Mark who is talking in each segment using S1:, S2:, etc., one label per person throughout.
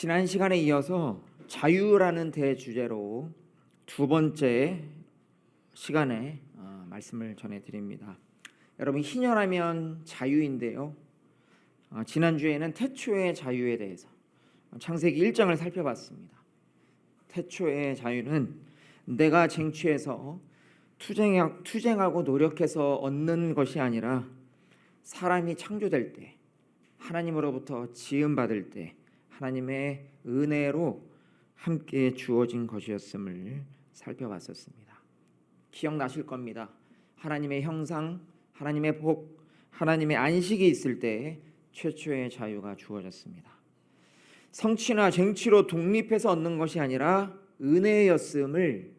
S1: 지난 시간에 이어서 자유라는 대주제로 두 번째 시간에 말씀을 전해드립니다. 여러분, 희년하면 자유인데요. 지난주에는 태초의 자유에 대해서 창세기 1장을 살펴봤습니다. 태초의 자유는 내가 쟁취해서 투쟁하고 노력해서 얻는 것이 아니라 사람이 창조될 때, 하나님으로부터 지음받을 때 하나님의 은혜로 함께 주어진 것이었음을 살펴봤었습니다. 기억나실 겁니다. 하나님의 형상, 하나님의 복, 하나님의 안식이 있을 때 최초의 자유가 주어졌습니다. 성취나 쟁취로 독립해서 얻는 것이 아니라 은혜였음을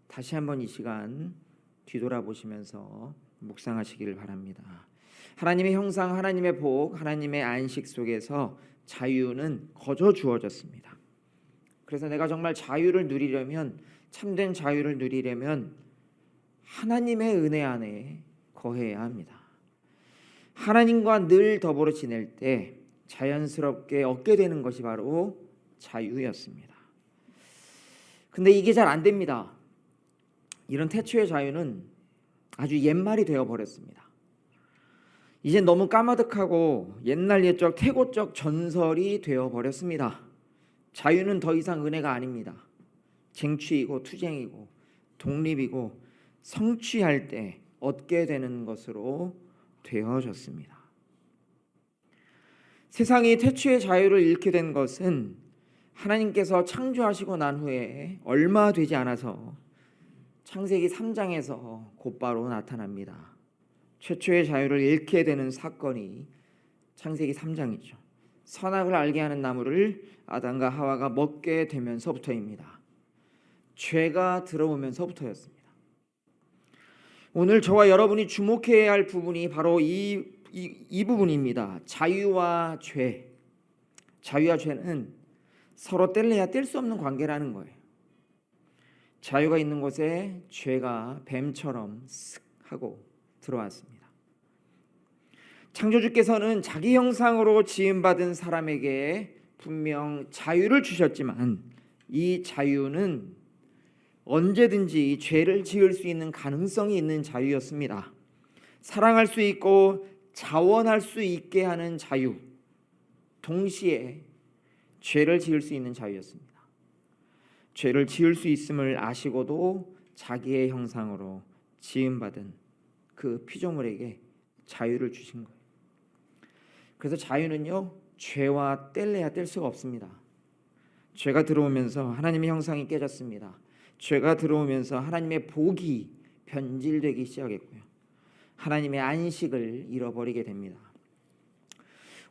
S1: 다시 한번 이 시간 뒤돌아보시면서 묵상하시기를 바랍니다. 하나님의 형상, 하나님의 복, 하나님의 안식 속에서 자유는 거저 주어졌습니다. 그래서 내가 정말 자유를 누리려면, 참된 자유를 누리려면 하나님의 은혜 안에 거해야 합니다. 하나님과 늘 더불어 지낼 때 자연스럽게 얻게 되는 것이 바로 자유였습니다. 근데 이게 잘 안 됩니다. 이런 태초의 자유는 아주 옛말이 되어버렸습니다. 이제 너무 까마득하고 옛날 옛적 태고적 전설이 되어버렸습니다. 자유는 더 이상 은혜가 아닙니다. 쟁취이고 투쟁이고 독립이고 성취할 때 얻게 되는 것으로 되어졌습니다. 세상이 태초의 자유를 잃게 된 것은 하나님께서 창조하시고 난 후에 얼마 되지 않아서 창세기 3장에서 곧바로 나타납니다. 최초의 자유를 잃게 되는 사건이 창세기 3장이죠. 선악을 알게 하는 나무를 아담과 하와가 먹게 되면서부터입니다. 죄가 들어오면서부터였습니다. 오늘 저와 여러분이 주목해야 할 부분이 바로 이 부분입니다. 자유와 죄. 자유와 죄는 서로 뗄래야 뗄 수 없는 관계라는 거예요. 자유가 있는 곳에 죄가 뱀처럼 쓱 하고 들어왔습니다. 창조주께서는 자기 형상으로 지음받은 사람에게 분명 자유를 주셨지만 이 자유는 언제든지 죄를 지을 수 있는 가능성이 있는 자유였습니다. 사랑할 수 있고 자원할 수 있게 하는 자유, 동시에 죄를 지을 수 있는 자유였습니다. 죄를 지을 수 있음을 아시고도 자기의 형상으로 지음받은 그 피조물에게 자유를 주신 거예요. 그래서 자유는요, 죄와 뗄래야 뗄 수가 없습니다. 죄가 들어오면서 하나님의 형상이 깨졌습니다. 죄가 들어오면서 하나님의 복이 변질되기 시작했고요. 하나님의 안식을 잃어버리게 됩니다.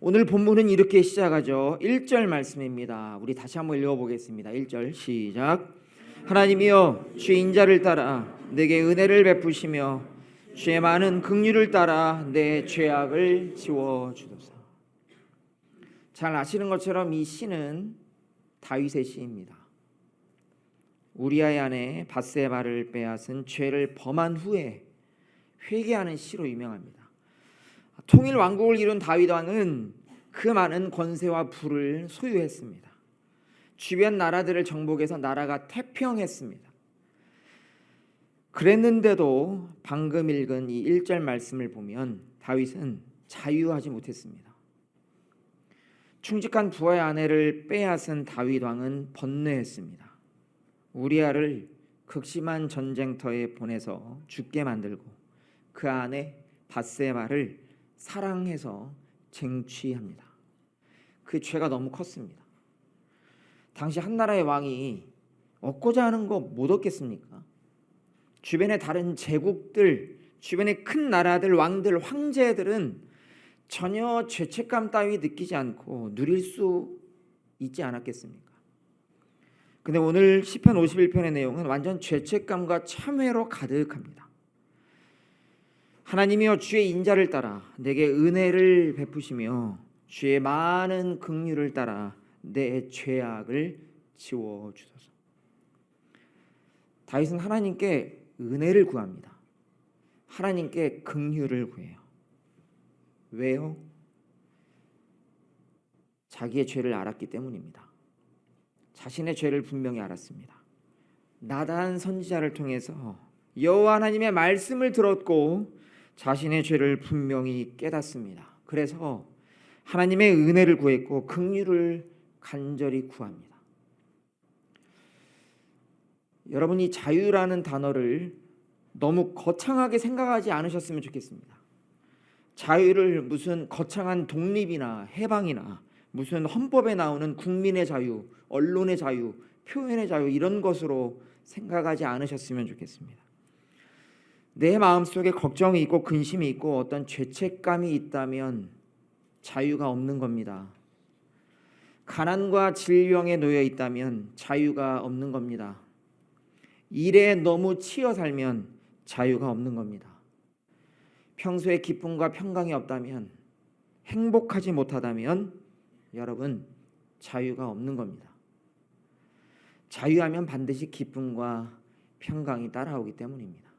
S1: 오늘 본문은 이렇게 시작하죠. 1절 말씀입니다. 우리 다시 한번 읽어보겠습니다. 1절 시작. 하나님이여, 주의 인자를 따라 내게 은혜를 베푸시며 주의 많은 긍휼을 따라 내 죄악을 지워주소서. 잘 아시는 것처럼 이 시는 다윗의 시입니다. 우리아의 아내 밧세바를 빼앗은 죄를 범한 후에 회개하는 시로 유명합니다. 통일 왕국을 이룬 다윗 왕은 그 많은 권세와 부를 소유했습니다. 주변 나라들을 정복해서 나라가 태평했습니다. 그랬는데도 방금 읽은 이 1절 말씀을 보면 다윗은 자유하지 못했습니다. 충직한 부하의 아내를 빼앗은 다윗 왕은 번뇌했습니다. 우리아를 극심한 전쟁터에 보내서 죽게 만들고 그 아내 밧세바를 사랑해서 쟁취합니다. 그 죄가 너무 컸습니다. 당시 한 나라의 왕이 얻고자 하는 거 못 얻겠습니까? 주변의 다른 제국들, 주변의 큰 나라들, 왕들, 황제들은 전혀 죄책감 따위 느끼지 않고 누릴 수 있지 않았겠습니까? 근데 오늘 시편 51편의 내용은 완전 죄책감과 참회로 가득합니다. 하나님이여, 주의 인자를 따라 내게 은혜를 베푸시며 주의 많은 긍휼을 따라 내 죄악을 지워주소서. 다윗은 하나님께 은혜를 구합니다. 하나님께 긍휼을 구해요. 왜요? 자기의 죄를 알았기 때문입니다. 자신의 죄를 분명히 알았습니다. 나단 선지자를 통해서 여호와 하나님의 말씀을 들었고 자신의 죄를 분명히 깨닫습니다. 그래서 하나님의 은혜를 구했고 긍휼을 간절히 구합니다. 여러분이 자유라는 단어를 너무 거창하게 생각하지 않으셨으면 좋겠습니다. 자유를 무슨 거창한 독립이나 해방이나 무슨 헌법에 나오는 국민의 자유, 언론의 자유, 표현의 자유 이런 것으로 생각하지 않으셨으면 좋겠습니다. 내 마음속에 걱정이 있고 근심이 있고 어떤 죄책감이 있다면 자유가 없는 겁니다. 가난과 질병에 놓여 있다면 자유가 없는 겁니다. 일에 너무 치여 살면 자유가 없는 겁니다. 평소에 기쁨과 평강이 없다면, 행복하지 못하다면 여러분 자유가 없는 겁니다. 자유하면 반드시 기쁨과 평강이 따라오기 때문입니다.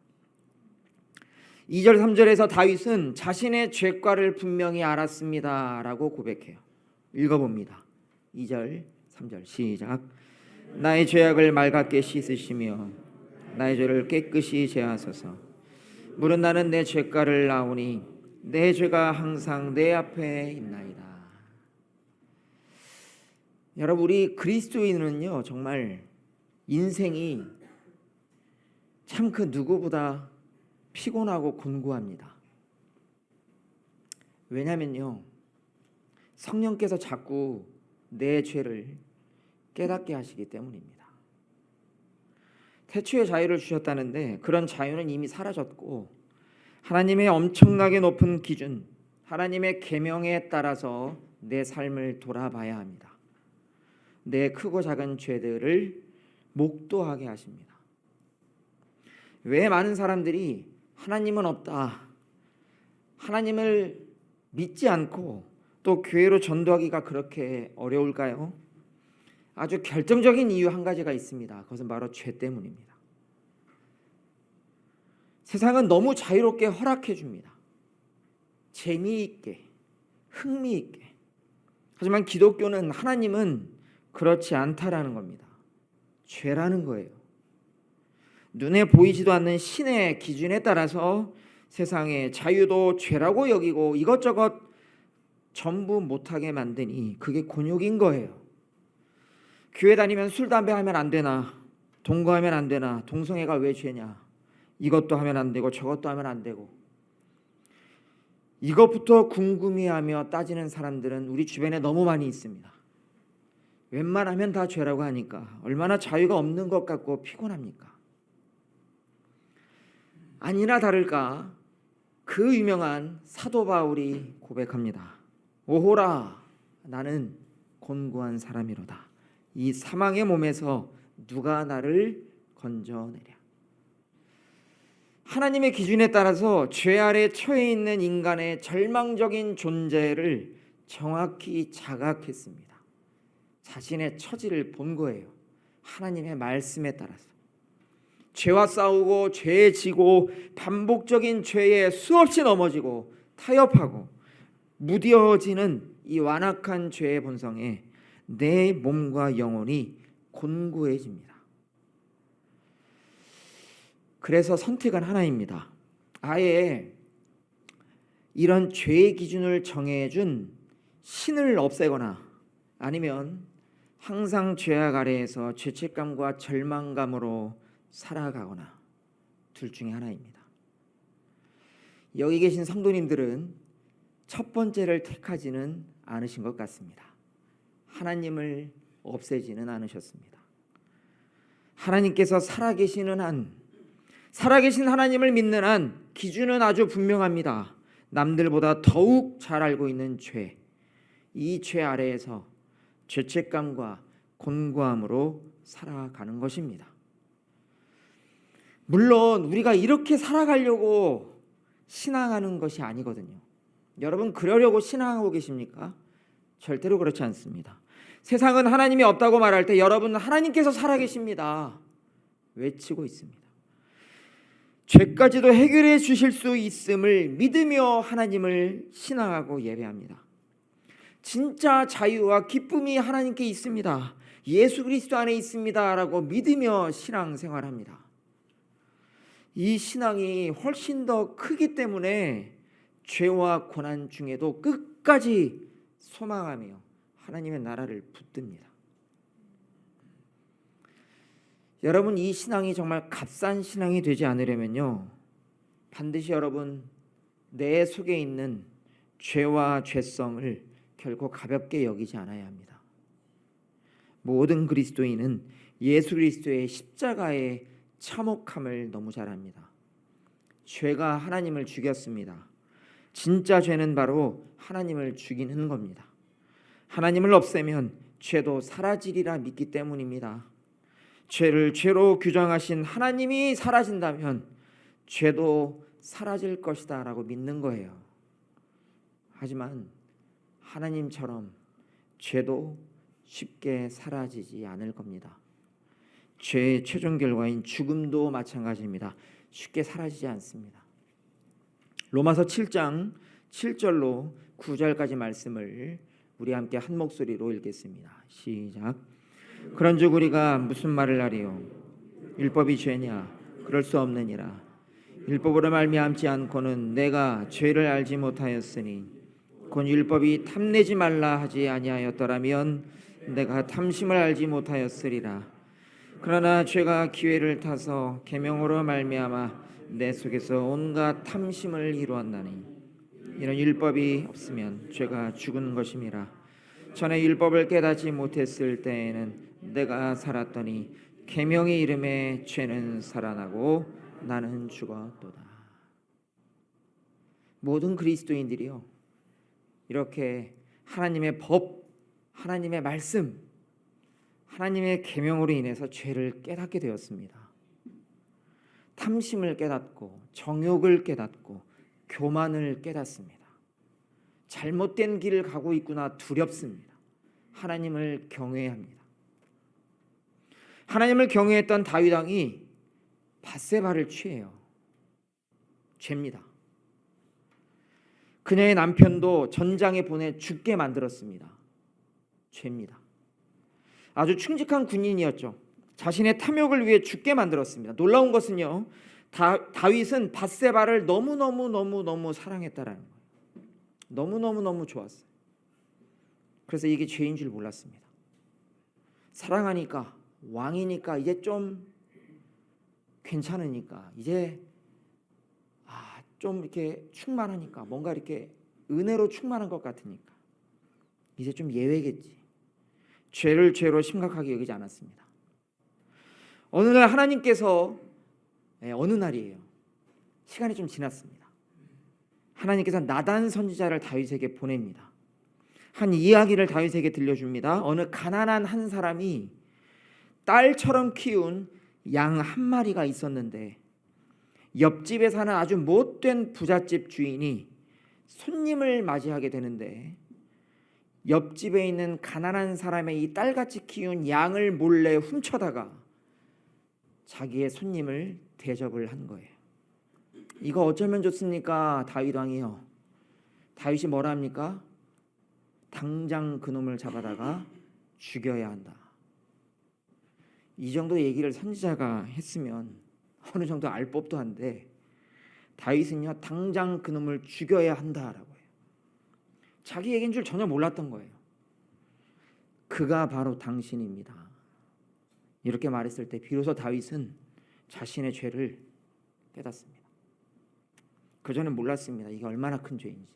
S1: 2절 3절에서 다윗은 자신의 죄과를 분명히 알았습니다 라고 고백해요. 읽어봅니다. 2절 3절 시작. 나의 죄악을 맑게 씻으시며 나의 죄를 깨끗이 제하소서. 물은 나는 내 죄가를 아오니 내 죄가 항상 내 앞에 있나이다. 여러분, 우리 그리스도인은요 정말 인생이 참 그 누구보다 피곤하고 곤고합니다. 왜냐면요 성령께서 자꾸 내 죄를 깨닫게 하시기 때문입니다. 태초에 자유를 주셨다는데 그런 자유는 이미 사라졌고 하나님의 엄청나게 높은 기준, 하나님의 계명에 따라서 내 삶을 돌아봐야 합니다. 내 크고 작은 죄들을 목도하게 하십니다. 왜 많은 사람들이 하나님은 없다, 하나님을 믿지 않고 또 교회로 전도하기가 그렇게 어려울까요? 아주 결정적인 이유 한 가지가 있습니다. 그것은 바로 죄 때문입니다. 세상은 너무 자유롭게 허락해 줍니다. 재미있게, 흥미있게. 하지만 기독교는 하나님은 그렇지 않다라는 겁니다. 죄라는 거예요. 눈에 보이지도 않는 신의 기준에 따라서 세상의 자유도 죄라고 여기고 이것저것 전부 못하게 만드니 그게 곤욕인 거예요. 교회 다니면 술, 담배 하면 안 되나, 동거하면 안 되나, 동성애가 왜 죄냐, 이것도 하면 안 되고 저것도 하면 안 되고, 이것부터 궁금해하며 따지는 사람들은 우리 주변에 너무 많이 있습니다. 웬만하면 다 죄라고 하니까 얼마나 자유가 없는 것 같고 피곤합니까? 아니나 다를까 그 유명한 사도 바울이 고백합니다. 오호라, 나는 곤고한 사람이로다. 이 사망의 몸에서 누가 나를 건져내랴. 하나님의 기준에 따라서 죄 아래 처해 있는 인간의 절망적인 존재를 정확히 자각했습니다. 자신의 처지를 본 거예요. 하나님의 말씀에 따라서 죄와 싸우고 죄에 지고 반복적인 죄에 수없이 넘어지고 타협하고 무뎌지는 이 완악한 죄의 본성에 내 몸과 영혼이 곤고해집니다. 그래서 선택은 하나입니다. 아예 이런 죄의 기준을 정해준 신을 없애거나 아니면 항상 죄악 아래에서 죄책감과 절망감으로 살아가거나 둘 중에 하나입니다. 여기 계신 성도님들은 첫 번째를 택하지는 않으신 것 같습니다. 하나님을 없애지는 않으셨습니다. 하나님께서 살아계시는 한, 살아계신 하나님을 믿는 한 기준은 아주 분명합니다. 남들보다 더욱 잘 알고 있는 죄, 이 죄 아래에서 죄책감과 곤고함으로 살아가는 것입니다. 물론 우리가 이렇게 살아가려고 신앙하는 것이 아니거든요. 여러분 그러려고 신앙하고 계십니까? 절대로 그렇지 않습니다. 세상은 하나님이 없다고 말할 때 여러분은 하나님께서 살아계십니다 외치고 있습니다. 죄까지도 해결해 주실 수 있음을 믿으며 하나님을 신앙하고 예배합니다. 진짜 자유와 기쁨이 하나님께 있습니다. 예수 그리스도 안에 있습니다라고 믿으며 신앙생활합니다. 이 신앙이 훨씬 더 크기 때문에 죄와 고난 중에도 끝까지 소망하며 하나님의 나라를 붙듭니다. 여러분, 이 신앙이 정말 값싼 신앙이 되지 않으려면요, 반드시 여러분 내 속에 있는 죄와 죄성을 결코 가볍게 여기지 않아야 합니다. 모든 그리스도인은 예수 그리스도의 십자가의 참혹함을 너무 잘 압니다. 죄가 하나님을 죽였습니다. 진짜 죄는 바로 하나님을 죽이는 겁니다. 하나님을 없애면 죄도 사라지리라 믿기 때문입니다. 죄를 죄로 규정하신 하나님이 사라진다면 죄도 사라질 것이다 라고 믿는 거예요. 하지만 하나님처럼 죄도 쉽게 사라지지 않을 겁니다. 죄의 최종 결과인 죽음도 마찬가지입니다. 쉽게 사라지지 않습니다. 로마서 7장 7절로 9절까지 말씀을 우리 함께 한 목소리로 읽겠습니다. 시작. 그런즉 우리가 무슨 말을 하리요? 율법이 죄냐? 그럴 수 없느니라. 율법으로 말미암지 않고는 내가 죄를 알지 못하였으니 곧 율법이 탐내지 말라 하지 아니하였더라면 내가 탐심을 알지 못하였으리라. 그러나 죄가 기회를 타서 계명으로 말미암아 내 속에서 온갖 탐심을 이루었나니 이런 율법이 없으면 죄가 죽은 것임이라. 전에 율법을 깨닫지 못했을 때에는 내가 살았더니 계명의 이름에 죄는 살아나고 나는 죽었도다. 모든 그리스도인들이요, 이렇게 하나님의 법, 하나님의 말씀, 하나님의 계명으로 인해서 죄를 깨닫게 되었습니다. 탐심을 깨닫고 정욕을 깨닫고 교만을 깨닫습니다. 잘못된 길을 가고 있구나 두렵습니다. 하나님을 경외합니다. 하나님을 경외했던 다윗 왕이 밧세바를 취해요. 죄입니다. 그녀의 남편도 전장에 보내 죽게 만들었습니다. 죄입니다. 아주 충직한 군인이었죠. 자신의 탐욕을 위해 죽게 만들었습니다. 놀라운 것은요, 다윗은 밧세바를 너무 사랑했다라는 거예요. 너무 좋았어요. 그래서 이게 죄인 줄 몰랐습니다. 사랑하니까, 왕이니까 이제 좀 괜찮으니까, 이제 좀 이렇게 충만하니까, 뭔가 이렇게 은혜로 충만한 것 같으니까 이제 좀 예외겠지. 죄를 죄로 심각하게 여기지 않았습니다. 어느 날 하나님께서, 어느 날이에요, 시간이 좀 지났습니다. 하나님께서 나단 선지자를 다윗에게 보냅니다. 한 이야기를 다윗에게 들려줍니다. 어느 가난한 한 사람이 딸처럼 키운 양 한 마리가 있었는데 옆집에 사는 아주 못된 부잣집 주인이 손님을 맞이하게 되는데 옆집에 있는 가난한 사람의 이 딸같이 키운 양을 몰래 훔쳐다가 자기의 손님을 대접을 한 거예요. 이거 어쩌면 좋습니까? 다윗 왕이요. 다윗이 뭐라 합니까? 당장 그놈을 잡아다가 죽여야 한다. 이 정도 얘기를 선지자가 했으면 어느 정도 알 법도 한데 다윗은요, 당장 그놈을 죽여야 한다라고 해요. 자기 얘기인 줄 전혀 몰랐던 거예요. 그가 바로 당신입니다. 이렇게 말했을 때 비로소 다윗은 자신의 죄를 깨닫습니다. 그전엔 몰랐습니다. 이게 얼마나 큰 죄인지.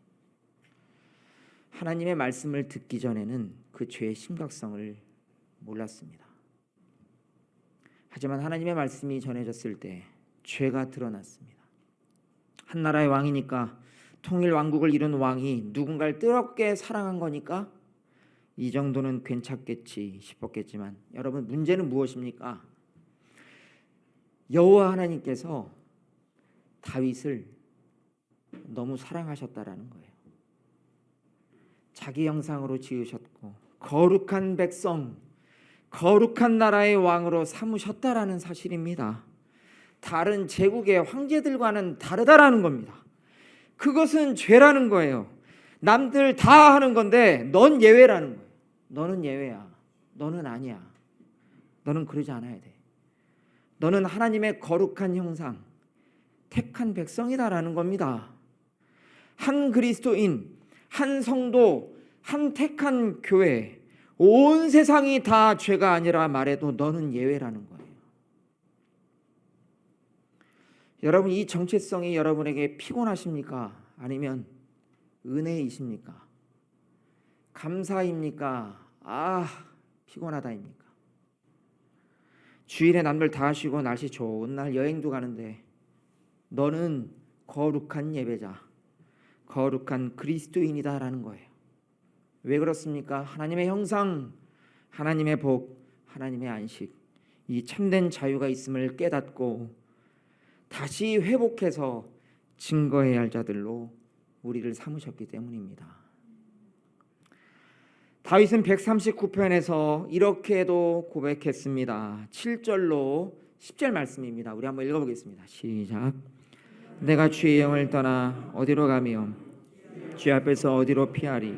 S1: 하나님의 말씀을 듣기 전에는 그 죄의 심각성을 몰랐습니다. 하지만 하나님의 말씀이 전해졌을 때 죄가 드러났습니다. 한 나라의 왕이니까, 통일 왕국을 이룬 왕이 누군가를 뜨겁게 사랑한 거니까 이 정도는 괜찮겠지 싶었겠지만, 여러분, 문제는 무엇입니까? 여호와 하나님께서 다윗을 너무 사랑하셨다라는 거예요. 자기 형상으로 지으셨고 거룩한 백성, 거룩한 나라의 왕으로 삼으셨다라는 사실입니다. 다른 제국의 황제들과는 다르다라는 겁니다. 그것은 죄라는 거예요. 남들 다 하는 건데 넌 예외라는 거예요. 너는 예외야. 너는 아니야. 너는 그러지 않아야 돼. 너는 하나님의 거룩한 형상, 택한 백성이다라는 겁니다. 한 그리스도인, 한 성도, 한 택한 교회, 온 세상이 다 죄가 아니라 말해도 너는 예외라는 거예요. 여러분, 이 정체성이 여러분에게 피곤하십니까? 아니면 은혜이십니까? 감사입니까? 피곤하다입니까? 주일에 남들 다 쉬고 날씨 좋은 날 여행도 가는데 너는 거룩한 예배자, 거룩한 그리스도인이다라는 거예요. 왜 그렇습니까? 하나님의 형상, 하나님의 복, 하나님의 안식, 이 참된 자유가 있음을 깨닫고 다시 회복해서 증거해야 할 자들로 우리를 삼으셨기 때문입니다. 다윗은 139편에서 이렇게도 고백했습니다. 7절로 10절 말씀입니다. 우리 한번 읽어보겠습니다. 시작. 내가 주의 영을 떠나 어디로 가며 주 앞에서 어디로 피하리?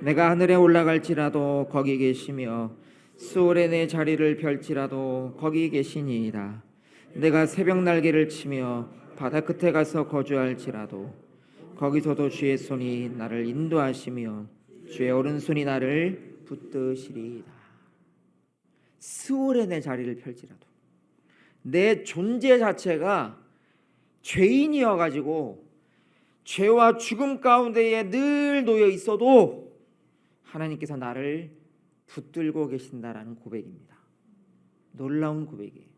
S1: 내가 하늘에 올라갈지라도 거기 계시며 수월에 내 자리를 펼지라도 거기 계시니이다. 내가 새벽 날개를 치며 바다 끝에 가서 거주할지라도 거기서도 주의 손이 나를 인도하시며 주의 오른손이 나를 붙드시리이다. 스올에 내 자리를 펼지라도 내 존재 자체가 죄인이어가지고 죄와 죽음 가운데에 늘 놓여 있어도 하나님께서 나를 붙들고 계신다라는 고백입니다. 놀라운 고백이에요.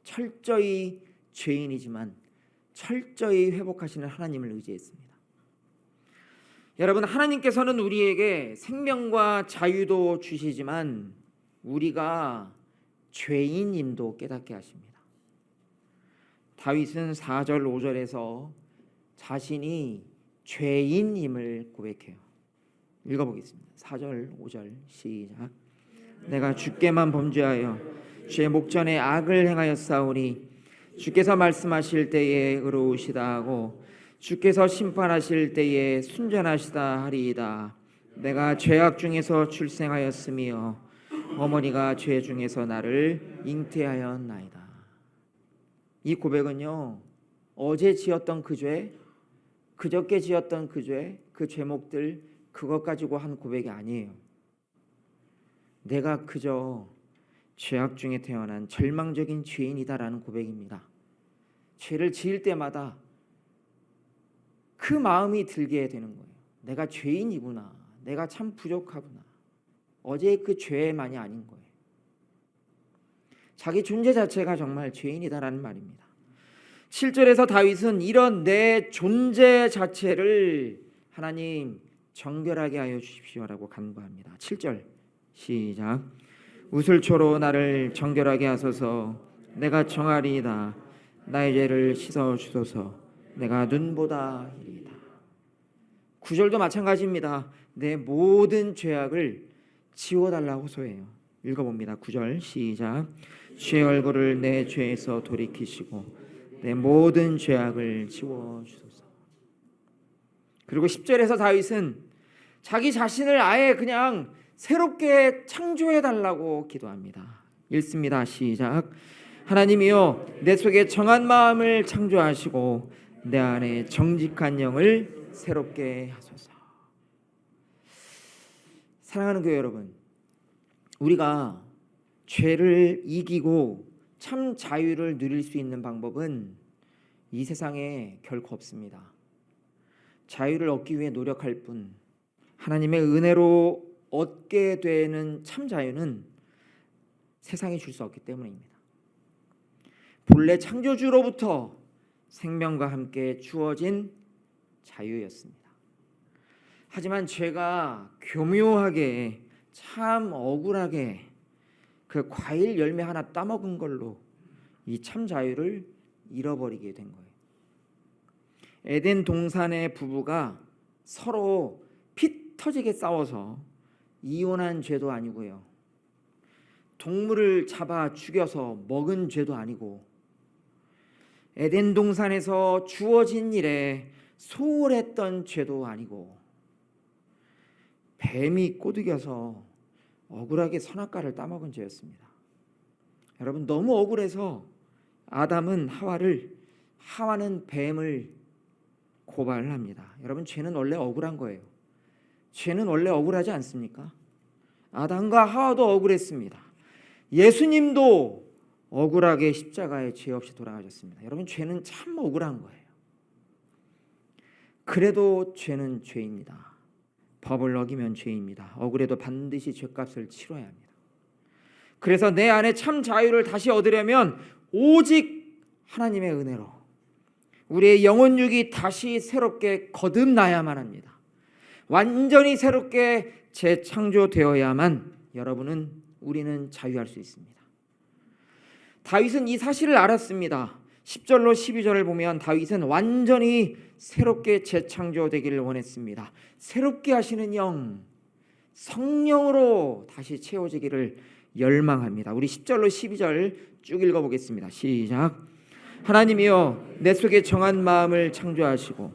S1: 철저히 죄인이지만 철저히 회복하시는 하나님을 의지했습니다. 여러분, 하나님께서는 우리에게 생명과 자유도 주시지만 우리가 죄인임도 깨닫게 하십니다. 다윗은 4절 5절에서 자신이 죄인임을 고백해요. 읽어보겠습니다. 4절 5절 시작. 내가 주께만 범죄하여 주의 목전에 악을 행하였사오니 주께서 말씀하실 때에 의로우시다 하고 주께서 심판하실 때에 순전하시다 하리이다. 내가 죄악 중에서 출생하였으며 어머니가 죄 중에서 나를 잉태하였나이다. 이 고백은요, 어제 지었던 그 죄, 그저께 지었던 그 죄, 그 죄목들 그것 가지고 한 고백이 아니에요. 내가 그저 죄악 중에 태어난 절망적인 죄인이다라는 고백입니다. 죄를 지을 때마다 그 마음이 들게 되는 거예요. 내가 죄인이구나. 내가 참 부족하구나. 어제의 그 죄만이 아닌 거예요. 자기 존재 자체가 정말 죄인이다라는 말입니다. 7절에서 다윗은 이런 내 존재 자체를 하나님 정결하게 하여 주십시오라고 간구합니다. 7절 시작. 우슬초로 나를 정결하게 하소서. 내가 정하리이다. 나의 죄를 씻어 주소서. 내가 눈보다 이리이다. 9절도 마찬가지입니다. 내 모든 죄악을 지워달라고 호소해요. 읽어봅니다. 9절 시작. 주의 얼굴을 내 죄에서 돌이키시고 내 모든 죄악을 지워주소서. 그리고 10절에서 다윗은 자기 자신을 아예 그냥 새롭게 창조해달라고 기도합니다. 읽습니다. 시작. 하나님이여 내 속에 정한 마음을 창조하시고 내 안에 정직한 영을 새롭게 하소서. 사랑하는 교회 여러분, 우리가 죄를 이기고 참 자유를 누릴 수 있는 방법은 이 세상에 결코 없습니다. 자유를 얻기 위해 노력할 뿐 하나님의 은혜로 얻게 되는 참 자유는 세상이 줄 수 없기 때문입니다. 본래 창조주로부터 생명과 함께 주어진 자유였습니다. 하지만 죄가 교묘하게 참 억울하게 그 과일 열매 하나 따먹은 걸로 이 참 자유를 잃어버리게 된 거예요. 에덴 동산의 부부가 서로 피 터지게 싸워서 이혼한 죄도 아니고요. 동물을 잡아 죽여서 먹은 죄도 아니고 에덴 동산에서 주어진 일에 소홀했던 죄도 아니고 뱀이 꼬드겨서 억울하게 선악과를 따먹은 죄였습니다. 여러분, 너무 억울해서 아담은 하와는 뱀을 고발을 합니다. 여러분, 죄는 원래 억울한 거예요. 죄는 원래 억울하지 않습니까? 아담과 하와도 억울했습니다. 예수님도 억울하게 십자가에 죄 없이 돌아가셨습니다. 여러분, 죄는 참 억울한 거예요. 그래도 죄는 죄입니다. 법을 어기면 죄입니다. 억울해도 반드시 죄값을 치러야 합니다. 그래서 내 안에 참 자유를 다시 얻으려면 오직 하나님의 은혜로 우리의 영혼육이 다시 새롭게 거듭나야만 합니다. 완전히 새롭게 재창조되어야만 우리는 자유할 수 있습니다. 다윗은 이 사실을 알았습니다. 10절로 12절을 보면 다윗은 완전히 새롭게 재창조되기를 원했습니다. 새롭게 하시는 영, 성령으로 다시 채워지기를 열망합니다. 우리 10절로 12절 쭉 읽어보겠습니다. 시작. 하나님이여, 내 속에 정한 마음을 창조하시고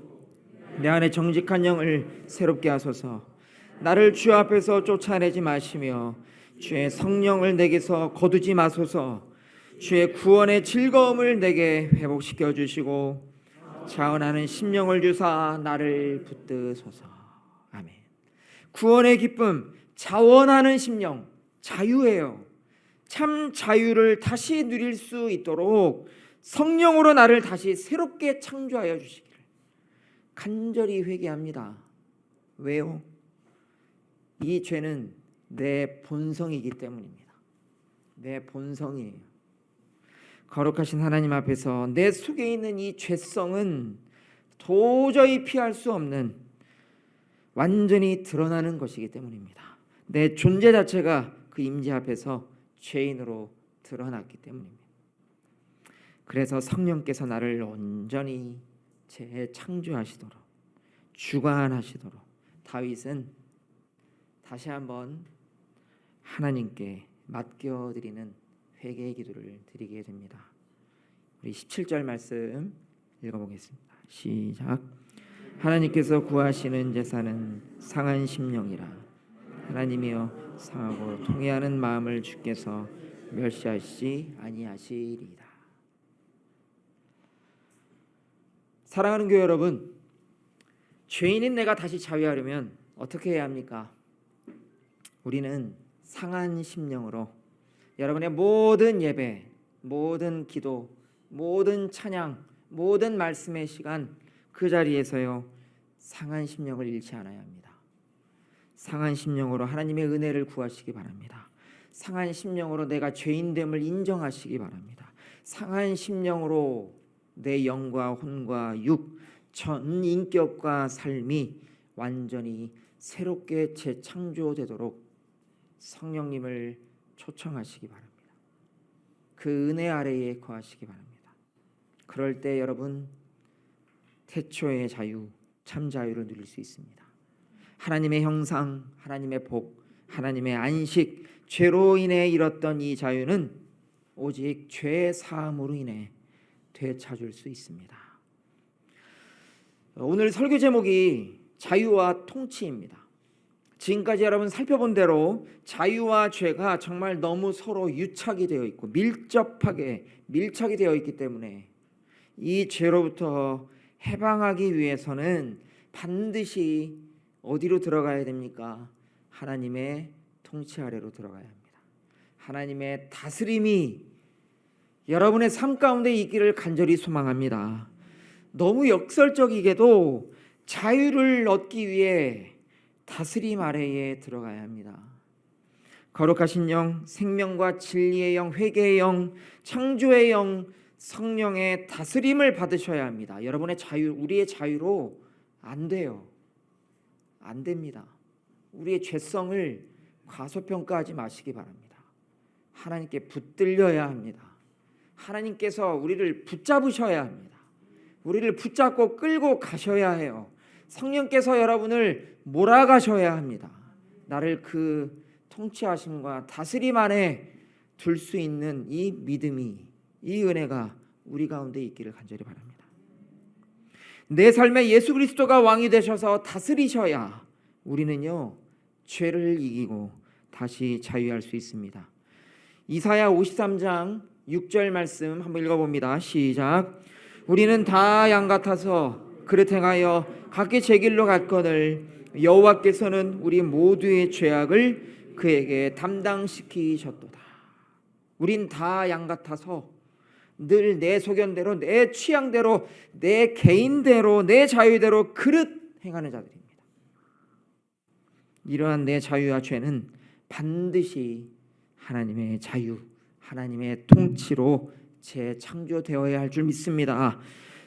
S1: 내 안에 정직한 영을 새롭게 하소서. 나를 주 앞에서 쫓아내지 마시며 주의 성령을 내게서 거두지 마소서. 주의 구원의 즐거움을 내게 회복시켜 주시고 자원하는 심령을 주사 나를 붙드소서. 아멘. 구원의 기쁨, 자원하는 심령, 자유예요. 참 자유를 다시 누릴 수 있도록 성령으로 나를 다시 새롭게 창조하여 주시기를 간절히 회개합니다. 왜요? 이 죄는 내 본성이기 때문입니다. 내 본성이에요. 거룩하신 하나님 앞에서 내 속에 있는 이 죄성은 도저히 피할 수 없는 완전히 드러나는 것이기 때문입니다. 내 존재 자체가 그 임재 앞에서 죄인으로 드러났기 때문입니다. 그래서 성령께서 나를 온전히 재창조하시도록 주관하시도록 다윗은 다시 한번 하나님께 맡겨드리는 회개의 기도를 드리게 됩니다. 우리 17절 말씀 읽어보겠습니다. 시작. 하나님께서 구하시는 제사는 상한 심령이라. 하나님이여, 상하고 통회하는 마음을 주께서 멸시하시지 아니하시리이다. 사랑하는 교회 여러분, 죄인인 내가 다시 자유하려면 어떻게 해야 합니까? 우리는 상한 심령으로 여러분의 모든 예배, 모든 기도, 모든 찬양, 모든 말씀의 시간 그 자리에서요 상한 심령을 잃지 않아야 합니다. 상한 심령으로 하나님의 은혜를 구하시기 바랍니다. 상한 심령으로 내가 죄인됨을 인정하시기 바랍니다. 상한 심령으로 내 영과 혼과 육, 전 인격과 삶이 완전히 새롭게 재창조되도록 성령님을 초청하시기 바랍니다. 그 은혜 아래에 거하시기 바랍니다. 그럴 때 여러분 태초의 자유, 참 자유를 누릴 수 있습니다. 하나님의 형상, 하나님의 복, 하나님의 안식, 죄로 인해 잃었던 이 자유는 오직 죄 사함으로 인해 되찾을 수 있습니다. 오늘 설교 제목이 자유와 통치입니다. 지금까지 여러분 살펴본 대로 자유와 죄가 정말 너무 서로 유착이 되어 있고 밀착이 되어 있기 때문에 이 죄로부터 해방하기 위해서는 반드시 어디로 들어가야 됩니까? 하나님의 통치 아래로 들어가야 합니다. 하나님의 다스림이 여러분의 삶 가운데 있기를 간절히 소망합니다. 너무 역설적이게도 자유를 얻기 위해 다스림 아래에 들어가야 합니다. 거룩하신 영, 생명과 진리의 영, 회개의 영, 창조의 영, 성령의 다스림을 받으셔야 합니다. 여러분의 자유, 우리의 자유로 안 돼요. 안 됩니다. 우리의 죄성을 과소평가하지 마시기 바랍니다. 하나님께 붙들려야 합니다. 하나님께서 우리를 붙잡으셔야 합니다. 우리를 붙잡고 끌고 가셔야 해요. 성령께서 여러분을 몰아가셔야 합니다. 나를 그 통치하심과 다스림 안에 둘 수 있는 이 믿음이, 이 은혜가 우리 가운데 있기를 간절히 바랍니다. 내 삶에 예수 그리스도가 왕이 되셔서 다스리셔야 우리는요 죄를 이기고 다시 자유할 수 있습니다. 이사야 53장 6절 말씀 한번 읽어봅니다. 시작. 우리는 다 양 같아서 그릇 행하여 각기 제 길로 갔거늘 여호와께서는 우리 모두의 죄악을 그에게 담당시키셨도다. 우린 다 양 같아서 늘 내 소견대로, 내 취향대로, 내 개인대로, 내 자유대로 그릇 행하는 자들입니다. 이러한 내 자유와 죄는 반드시 하나님의 자유, 하나님의 통치로 재창조되어야 할 줄 믿습니다.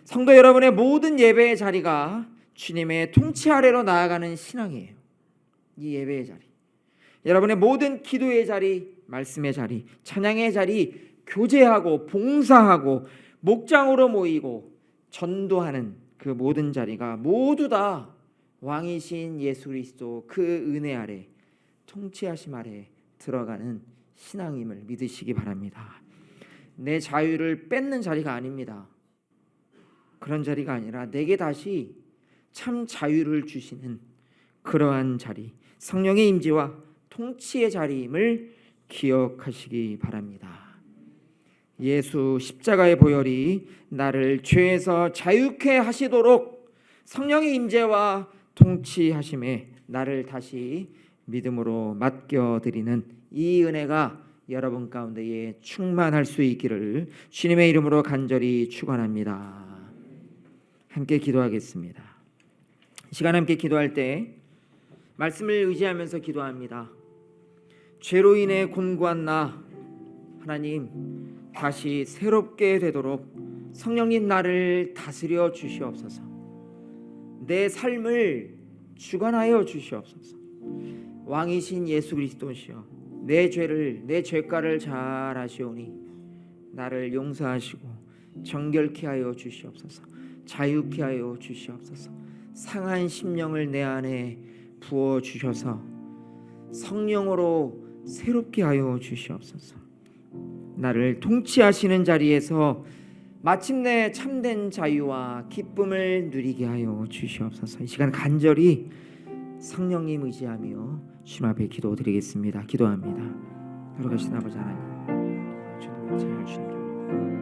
S1: 성도 여러분의 모든 예배의 자리가 주님의 통치 아래로 나아가는 신앙이에요. 이 예배의 자리, 여러분의 모든 기도의 자리, 말씀의 자리, 찬양의 자리, 교제하고 봉사하고 목장으로 모이고 전도하는 그 모든 자리가 모두 다 왕이신 예수 그리스도 그 은혜 아래, 통치하심 아래 들어가는 신앙임을 믿으시기 바랍니다. 내 자유를 뺏는 자리가 아닙니다. 그런 자리가 아니라 내게 다시 참 자유를 주시는 그러한 자리, 성령의 임재와 통치의 자리임을 기억하시기 바랍니다. 예수 십자가의 보혈이 나를 죄에서 자유케 하시도록 성령의 임재와 통치하심에 나를 다시 믿음으로 맡겨드리는 이 은혜가 여러분 가운데에 충만할 수 있기를 주님의 이름으로 간절히 축원합니다. 함께 기도하겠습니다. 이 시간 함께 기도할 때 말씀을 의지하면서 기도합니다. 죄로 인해 곤고한 나 하나님 다시 새롭게 되도록 성령님 나를 다스려 주시옵소서. 내 삶을 주관하여 주시옵소서. 왕이신 예수 그리스도시여, 내 죄를, 내 죄가를 잘 아시오니 나를 용서하시고 정결케 하여 주시옵소서. 자유케 하여 주시옵소서. 상한 심령을 내 안에 부어 주셔서 성령으로 새롭게 하여 주시옵소서. 나를 통치하시는 자리에서 마침내 참된 자유와 기쁨을 누리게 하여 주시옵소서. 이 시간 간절히 성령님 의지하며 주님 앞에 기도드리겠습니다. 기도합니다. 걸어가신 아버지 하나님, 주님의 찬양을 주님